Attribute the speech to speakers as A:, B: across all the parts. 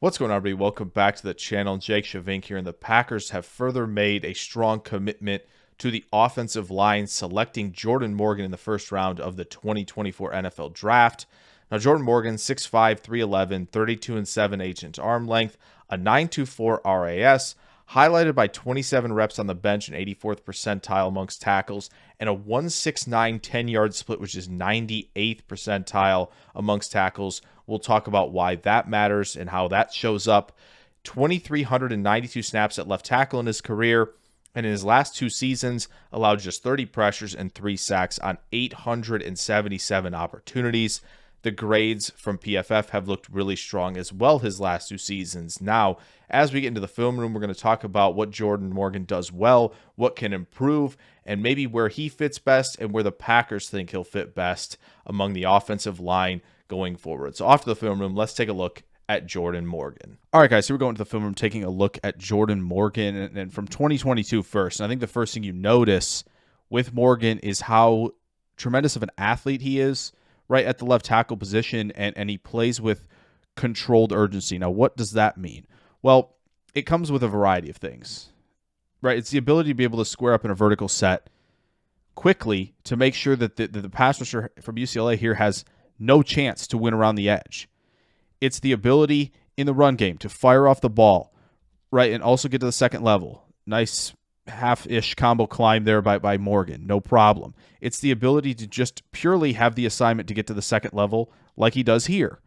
A: What's going on, everybody? Welcome back to the channel. Jake Shavink here, and the Packers have further made a strong commitment to the offensive line, selecting Jordan Morgan in the first round of the 2024 NFL Draft. Now, Jordan Morgan, 6'5", 311, 32-7 agent arm length, a 9.24 RAS, highlighted by 27 reps on the bench, an 84th percentile amongst tackles, and a 169 10-yard split, which is 98th percentile amongst tackles. We'll talk about why that matters and how that shows up. 2,392 snaps at left tackle in his career, and in his last two seasons, allowed just 30 pressures and 3 sacks on 877 opportunities. The grades from PFF have looked really strong as well his last two seasons. Now, as we get into the film room, we're going to talk about what Jordan Morgan does well, what can improve, and maybe where he fits best and where the Packers think he'll fit best among the offensive line going forward. So off to the film room, let's take a look at Jordan Morgan. All right, guys, so we're going to the film room, taking a look at Jordan Morgan, and from 2022 first. And I think the first thing you notice with Morgan is how tremendous of an athlete he is, right at the left tackle position, and he plays with controlled urgency. Now, what does that mean? Well, it comes with a variety of things, right? It's the ability to be able to square up in a vertical set quickly to make sure that the pass rusher from UCLA here has no chance to win around the edge. It's the ability in the run game to fire off the ball, right, and also get to the second level. Nice half-ish combo climb there by Morgan, no problem. It's the ability to just purely have the assignment to get to the second level like he does here.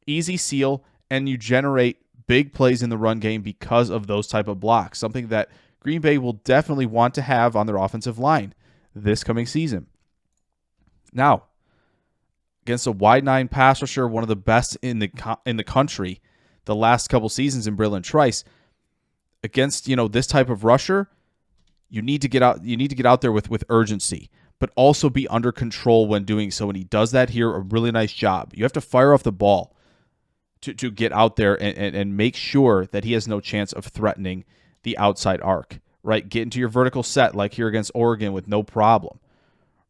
A: Easy seal, and you generate big plays in the run game because of those type of blocks, something that Green Bay will definitely want to have on their offensive line this coming season. Now, against a wide nine pass rusher, one of the best in the country the last couple seasons in Brillant Trice, against this type of rusher, you need to get out there with urgency, but also be under control when doing so. And he does that here, a really nice job. You have to fire off the ball to get out there and make sure that he has no chance of threatening the outside arc, right? Get into your vertical set like here against Oregon with no problem,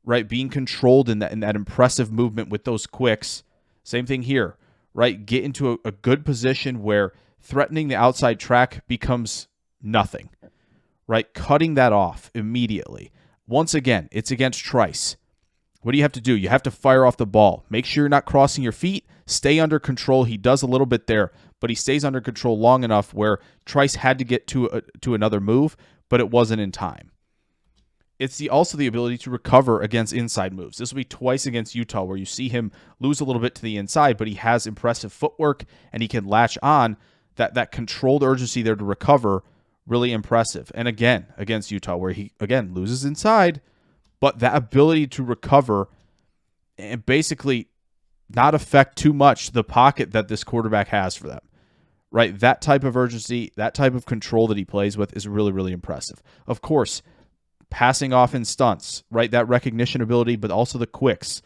A: right? Being controlled in that impressive movement with those quicks. Same thing here, right? Get into a good position where threatening the outside track becomes nothing, right? Cutting that off immediately. Once again, it's against Trice. What do you have to do? You have to fire off the ball. Make sure you're not crossing your feet. Stay under control. He does a little bit there, but he stays under control long enough where Trice had to get to another move, but it wasn't in time. It's also the ability to recover against inside moves. This will be twice against Utah where you see him lose a little bit to the inside, but he has impressive footwork and he can latch on. That controlled urgency there to recover, really impressive. And again, against Utah, where he, again, loses inside, but that ability to recover and basically not affect too much the pocket that this quarterback has for them, right? That type of urgency, that type of control that he plays with is really, really impressive. Of course, passing off in stunts, right? That recognition ability, but also the quicks.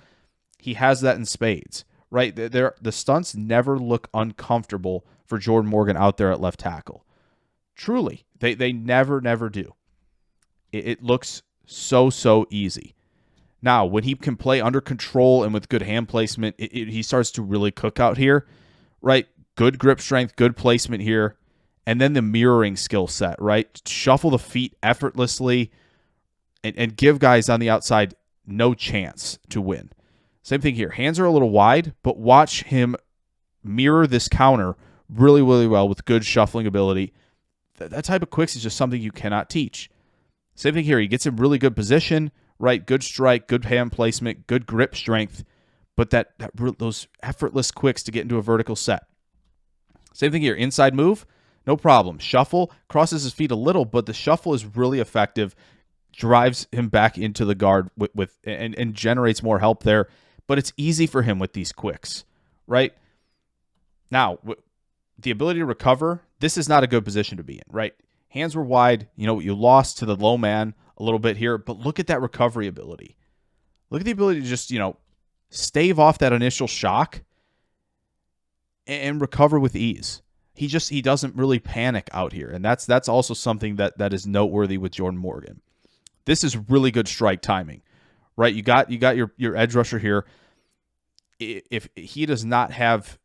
A: He has that in spades, right? The stunts never look uncomfortable for Jordan Morgan out there at left tackle. Truly, they never do. It looks so easy. Now, when he can play under control and with good hand placement, he starts to really cook out here, right? Good grip strength, good placement here, and then the mirroring skill set, right? Shuffle the feet effortlessly and give guys on the outside no chance to win. Same thing here. Hands are a little wide, but watch him mirror this counter really well with good shuffling ability. That type of quicks is just something you cannot teach. Same thing here. He gets in really good position, right? Good strike, good hand placement, good grip strength, but those effortless quicks to get into a vertical set. Same thing here. Inside move, no problem. Shuffle, crosses his feet a little, but the shuffle is really effective. Drives him back into the guard and generates more help there. But it's easy for him with these quicks, right? Now, the ability to recover, this is not a good position to be in, right? Hands were wide. You lost to the low man a little bit here, but look at that recovery ability. Look at the ability to just, stave off that initial shock and recover with ease. He doesn't really panic out here, and that's also something that is noteworthy with Jordan Morgan. This is really good strike timing, right? You got your edge rusher here. if he does not have,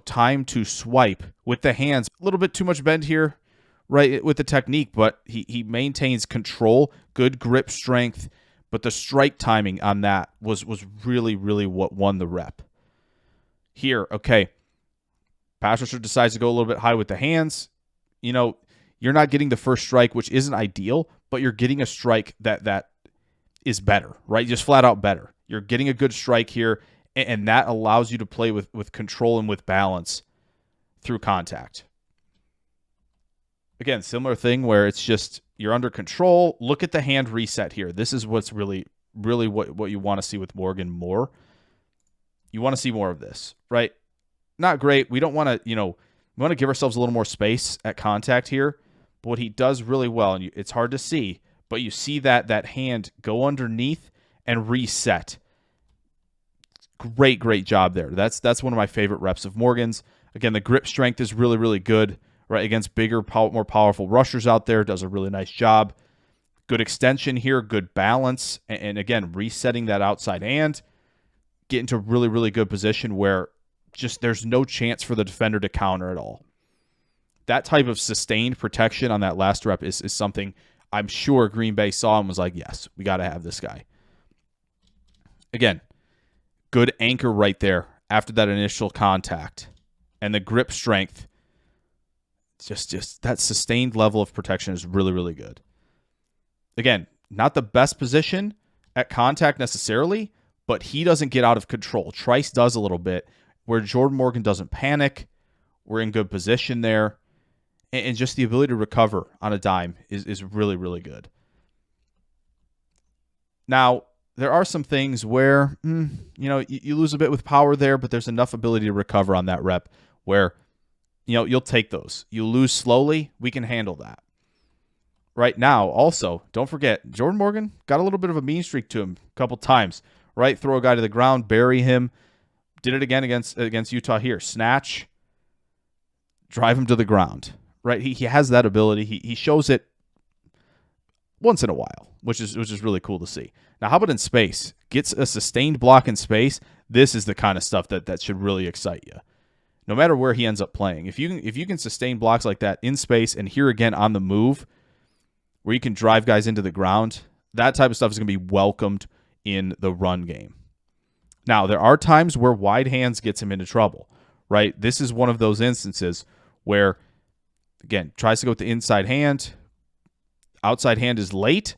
A: time to swipe with the hands, a little bit too much bend here, right, with the technique, but he maintains control, good grip strength, but the strike timing on that was really, really what won the rep. Here, okay, pass rusher decides to go a little bit high with the hands. You're not getting the first strike, which isn't ideal, but you're getting a strike that is better, right? Just flat out better. You're getting a good strike here, and that allows you to play with control and with balance through contact. Again, similar thing where it's just you're under control. Look at the hand reset here. This is what's really, really what you want to see with Morgan more. You want to see more of this, right? Not great. We don't want to, we want to give ourselves a little more space at contact here. But what he does really well, and it's hard to see, but you see that hand go underneath and reset. Great job there. That's one of my favorite reps of Morgan's. Again, the grip strength is really, really good, right? Against bigger, more powerful rushers out there, does a really nice job. Good extension here, good balance, and again, resetting that outside hand, get into a really, really good position where just there's no chance for the defender to counter at all. That type of sustained protection on that last rep is something I'm sure Green Bay saw and was like, yes, we got to have this guy. Again, good anchor right there after that initial contact. And the grip strength, just that sustained level of protection is really, really good. Again, not the best position at contact necessarily, but he doesn't get out of control. Trice does a little bit, where Jordan Morgan doesn't panic. We're in good position there. And just the ability to recover on a dime is really, really good. Now, there are some things where, you lose a bit with power there, but there's enough ability to recover on that rep where, you'll take those. You lose slowly, we can handle that. Right now, also, don't forget, Jordan Morgan got a little bit of a mean streak to him a couple times, right? Throw a guy to the ground, bury him. Did it again against Utah here. Snatch, drive him to the ground, right? He has that ability. He shows it once in a while, which is really cool to see. Now, how about in space? Gets a sustained block in space. This is the kind of stuff that should really excite you. No matter where he ends up playing. If you can sustain blocks like that in space and here again on the move, where you can drive guys into the ground, that type of stuff is going to be welcomed in the run game. Now, there are times where wide hands gets him into trouble, right? This is one of those instances where, again, tries to go with the inside hand. Outside hand is late.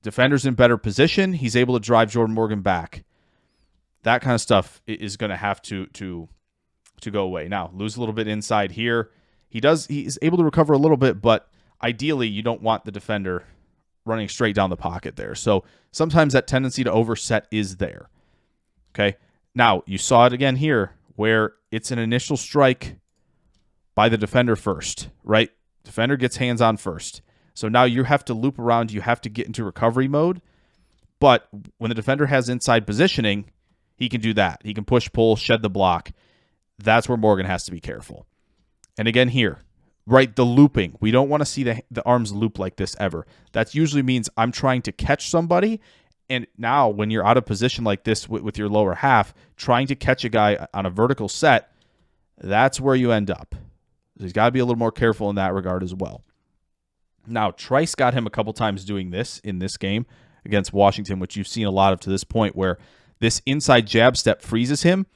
A: Defender's in better position. He's able to drive Jordan Morgan back. That kind of stuff is going to have to go away. Now, lose a little bit inside here. He's able to recover a little bit, but ideally you don't want the defender running straight down the pocket there. So sometimes that tendency to overset is there. Okay. Now, you saw it again here where it's an initial strike by the defender first, right? Defender gets hands on first. So now you have to loop around. You have to get into recovery mode. But when the defender has inside positioning, he can do that. He can push, pull, shed the block. That's where Morgan has to be careful. And again here, right, the looping. We don't want to see the arms loop like this ever. That usually means I'm trying to catch somebody. And now when you're out of position like this with your lower half, trying to catch a guy on a vertical set, that's where you end up. So he's got to be a little more careful in that regard as well. Now, Trice got him a couple times doing this in this game against Washington, which you've seen a lot of to this point, where this inside jab step freezes him.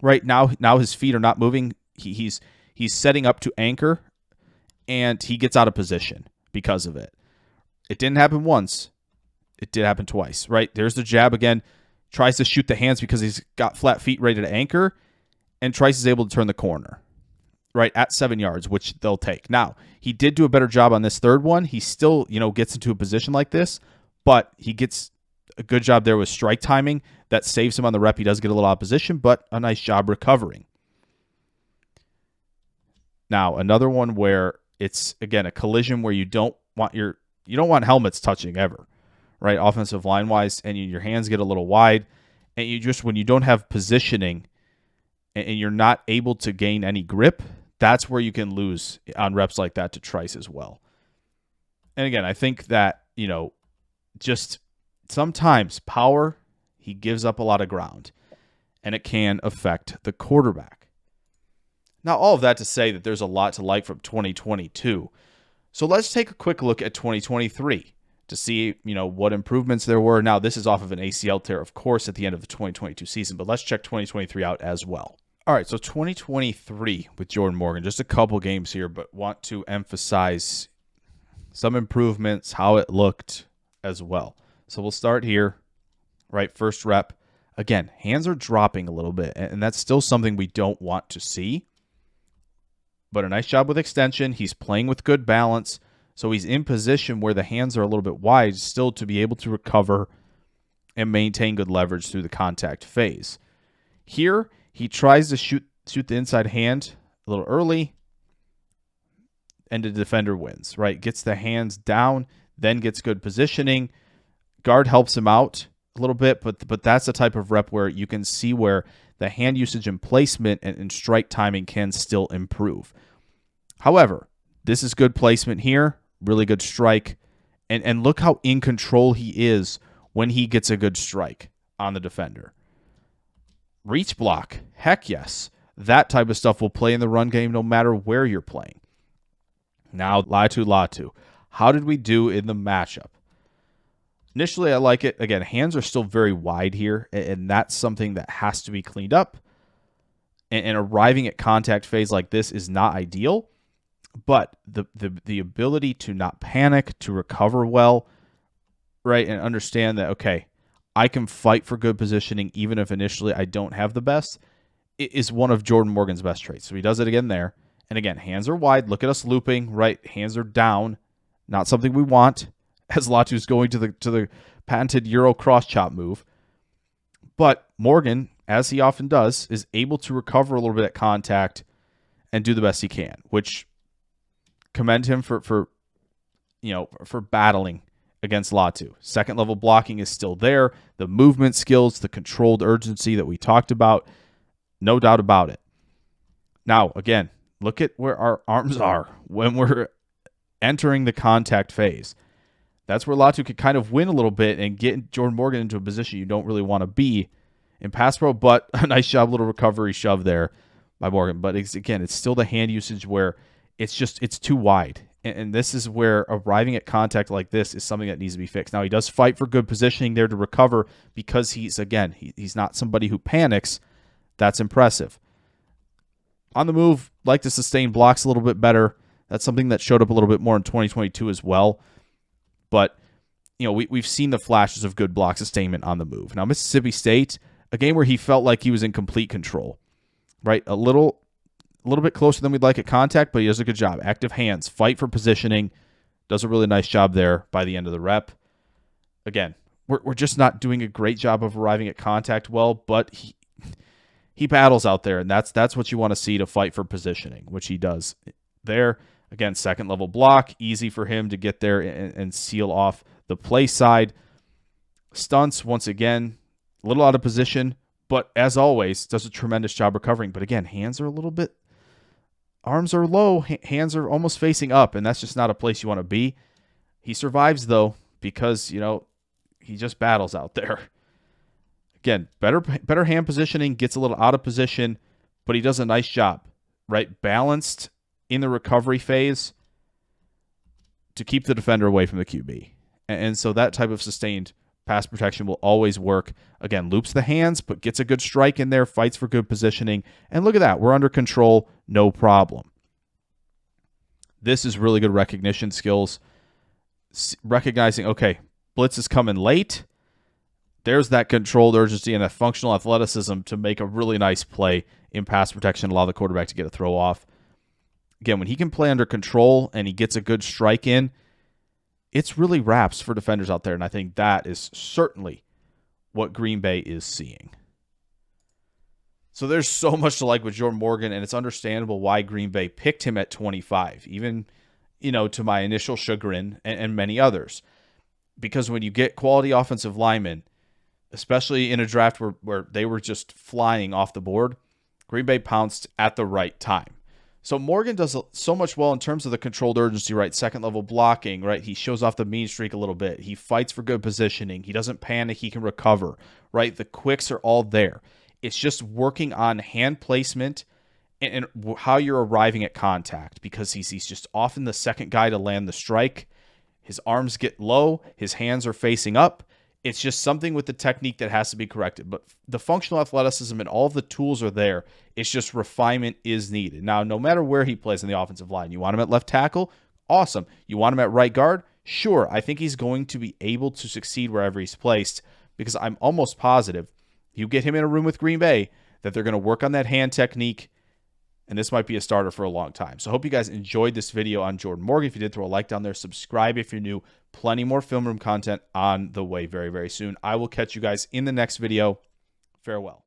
A: Right now his feet are not moving. He's setting up to anchor, and he gets out of position because of it. It didn't happen once. It did happen twice, right? There's the jab again. Tries to shoot the hands because he's got flat feet ready to anchor, and Trice is able to turn the corner, right, at 7 yards, which they'll take. Now, he did do a better job on this third one. He still, gets into a position like this, but he gets a good job there with strike timing. That saves him on the rep. He does get a little opposition, but a nice job recovering. Now, another one where it's, again, a collision where you don't want helmets touching ever, right? Offensive line wise, and your hands get a little wide, and when you don't have positioning and you're not able to gain any grip, that's where you can lose on reps like that to Trice as well. And again, I think that, just sometimes power, he gives up a lot of ground. and it can affect the quarterback. Now, all of that to say that there's a lot to like from 2022. So let's take a quick look at 2023 to see, what improvements there were. Now, this is off of an ACL tear, of course, at the end of the 2022 season, but let's check 2023 out as well. All right, so 2023 with Jordan Morgan, just a couple games here, but want to emphasize some improvements, how it looked as well. So we'll start here, right? First rep. Again, hands are dropping a little bit, and that's still something we don't want to see. But a nice job with extension. He's playing with good balance, so he's in position where the hands are a little bit wide still to be able to recover and maintain good leverage through the contact phase. Here, he tries to shoot the inside hand a little early, and the defender wins, right? Gets the hands down, then gets good positioning. Guard helps him out a little bit, but that's the type of rep where you can see where the hand usage and placement and strike timing can still improve. However, this is good placement here, really good strike, and look how in control he is when he gets a good strike on the defender. Reach block, heck yes. That type of stuff will play in the run game no matter where you're playing. Now, Latu. How did we do in the matchup? Initially, I like it. Again, hands are still very wide here, and that's something that has to be cleaned up. And arriving at contact phase like this is not ideal, but the ability to not panic, to recover well, right, and understand that, okay, I can fight for good positioning even if initially I don't have the best, is one of Jordan Morgan's best traits. So he does it again there. And again, hands are wide. Look at us looping, right? Hands are down. Not something we want, as Latu's going to the patented Euro cross chop move. But Morgan, as he often does, is able to recover a little bit at contact and do the best he can, which commend him for battling against Latu. Second level blocking is still there. The movement skills, the controlled urgency that we talked about, no doubt about it. Now, again, look at where our arms are when we're entering the contact phase. That's where Latu could kind of win a little bit and get Jordan Morgan into a position you don't really want to be in pass pro, but a nice job, little recovery shove there by Morgan. But it's still the hand usage where it's too wide. And this is where arriving at contact like this is something that needs to be fixed. Now, he does fight for good positioning there to recover because he's not somebody who panics. That's impressive. On the move, like to sustain blocks a little bit better. That's something that showed up a little bit more in 2022 as well. But, we've seen the flashes of good block sustainment on the move. Now, Mississippi State, a game where he felt like he was in complete control, right? A little bit closer than we'd like at contact, but he does a good job. Active hands, fight for positioning, does a really nice job there by the end of the rep. Again, we're just not doing a great job of arriving at contact well, but he battles out there, and that's what you want to see to fight for positioning, which he does there. Again, second level block, easy for him to get there and seal off the play side. Stunts, once again, a little out of position, but as always, does a tremendous job recovering. But again, hands are a little bit, arms are low, hands are almost facing up, and that's just not a place you want to be. He survives, though, because, he just battles out there. Again, better hand positioning, gets a little out of position, but he does a nice job, right? Balanced in the recovery phase to keep the defender away from the QB. And so that type of sustained pass protection will always work. Again, loops the hands, but gets a good strike in there, fights for good positioning. And look at that. We're under control, no problem. This is really good recognition skills. Recognizing, okay, blitz is coming late. There's that controlled urgency and that functional athleticism to make a really nice play in pass protection, allow the quarterback to get a throw off. Again, when he can play under control and he gets a good strike in, it's really wraps for defenders out there, and I think that is certainly what Green Bay is seeing. So there's so much to like with Jordan Morgan, and it's understandable why Green Bay picked him at 25, even, to my initial chagrin and many others. Because when you get quality offensive linemen, especially in a draft where they were just flying off the board, Green Bay pounced at the right time. So Morgan does so much well in terms of the controlled urgency, right? Second level blocking, right? He shows off the mean streak a little bit. He fights for good positioning. He doesn't panic. He can recover, right? The quicks are all there. It's just working on hand placement and how you're arriving at contact, because he's just often the second guy to land the strike. His arms get low. His hands are facing up. It's just something with the technique that has to be corrected. But the functional athleticism and all of the tools are there. It's just refinement is needed. Now, no matter where he plays in the offensive line, you want him at left tackle? Awesome. You want him at right guard? Sure. I think he's going to be able to succeed wherever he's placed, because I'm almost positive you get him in a room with Green Bay that they're going to work on that hand technique, and this might be a starter for a long time. So I hope you guys enjoyed this video on Jordan Morgan. If you did, throw a like down there. Subscribe if you're new. Plenty more film room content on the way very, very soon. I will catch you guys in the next video. Farewell.